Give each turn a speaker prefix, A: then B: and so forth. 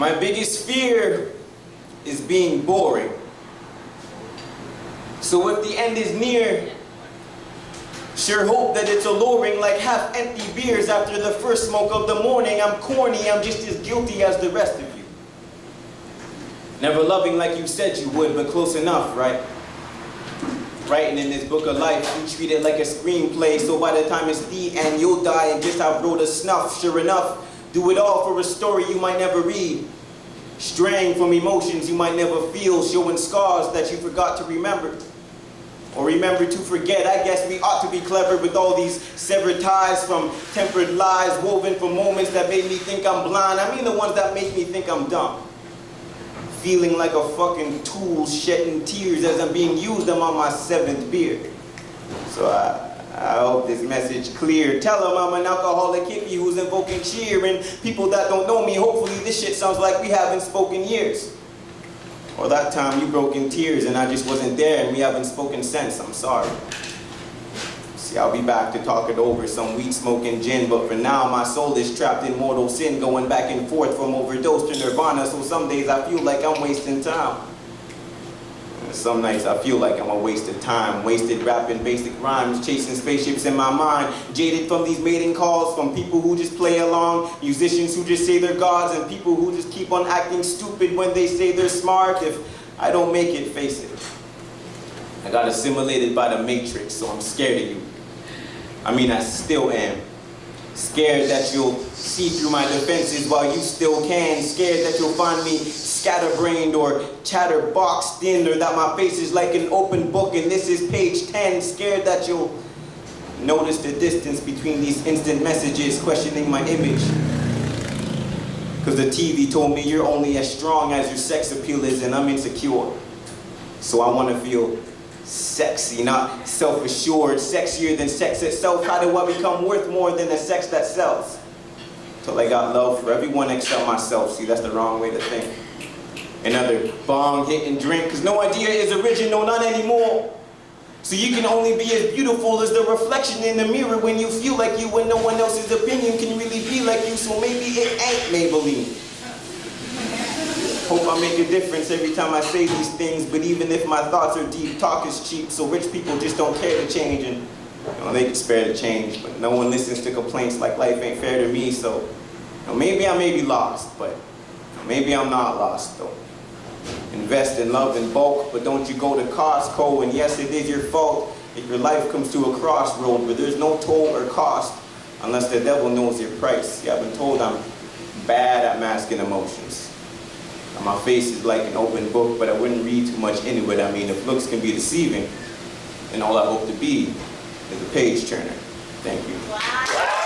A: My biggest fear is being boring. So if the end is near, sure hope that it's alluring like half-empty beers after the first smoke of the morning. I'm corny, I'm just as guilty as the rest of you. Never loving like you said you would, but close enough, right? Writing in this book of life, you treat it like a screenplay, so by the time it's the end, you'll die and just have wrote a snuff. Sure enough, do it all for a story you might never read. Straying from emotions you might never feel, showing scars that you forgot to remember. Or remember to forget. I guess we ought to be clever with all these severed ties from tempered lies woven from moments that made me think I'm blind. I mean the ones that make me think I'm dumb. Feeling like a fucking tool, shedding tears as I'm being used. I'm on my 7th beer. So I hope this message clear. Tell them I'm an alcoholic hippie who's invoking cheer. And people that don't know me, hopefully this shit sounds like we haven't spoken years. Or that time you broke in tears and I just wasn't there and we haven't spoken since. I'm sorry. See, I'll be back to talk it over, some weed smoking gin, but for now my soul is trapped in mortal sin, going back and forth from overdose to nirvana. So some days I feel like I'm wasting time. And some nights I feel like I'm a waste of time, wasted rapping basic rhymes, chasing spaceships in my mind, jaded from these mating calls, from people who just play along, musicians who just say they're gods, and people who just keep on acting stupid when they say they're smart. If I don't make it, face it, I got assimilated by the matrix, so I'm scared of you. I mean, I still am. Scared that you'll see through my defenses while you still can. Scared that you'll find me scatterbrained or chatterboxed in, or that my face is like an open book and this is page 10. Scared that you'll notice the distance between these instant messages, questioning my image. Because the TV told me you're only as strong as your sex appeal is, and I'm insecure. So I want to feel sexy, not self-assured, sexier than sex itself. How do I become worth more than the sex that sells? Till I got love for everyone except myself. See, that's the wrong way to think. Another bong, hit, and drink, because no idea is original, none anymore. So you can only be as beautiful as the reflection in the mirror when you feel like you, when no one else's opinion can really be like you. So maybe it ain't Maybelline. Hope I make a difference every time I say these things, but even if my thoughts are deep, talk is cheap, so rich people just don't care to change, and they can spare the change, but no one listens to complaints like life ain't fair to me. So maybe I may be lost, but maybe I'm not lost though. Invest in love in bulk, but don't you go to Costco, and yes, it is your fault if your life comes to a crossroad where there's no toll or cost, unless the devil knows your price. See, I've been told I'm bad at masking emotions. My face is like an open book, but I wouldn't read too much into it. I mean, if looks can be deceiving, then all I hope to be is a page turner. Thank you. Wow.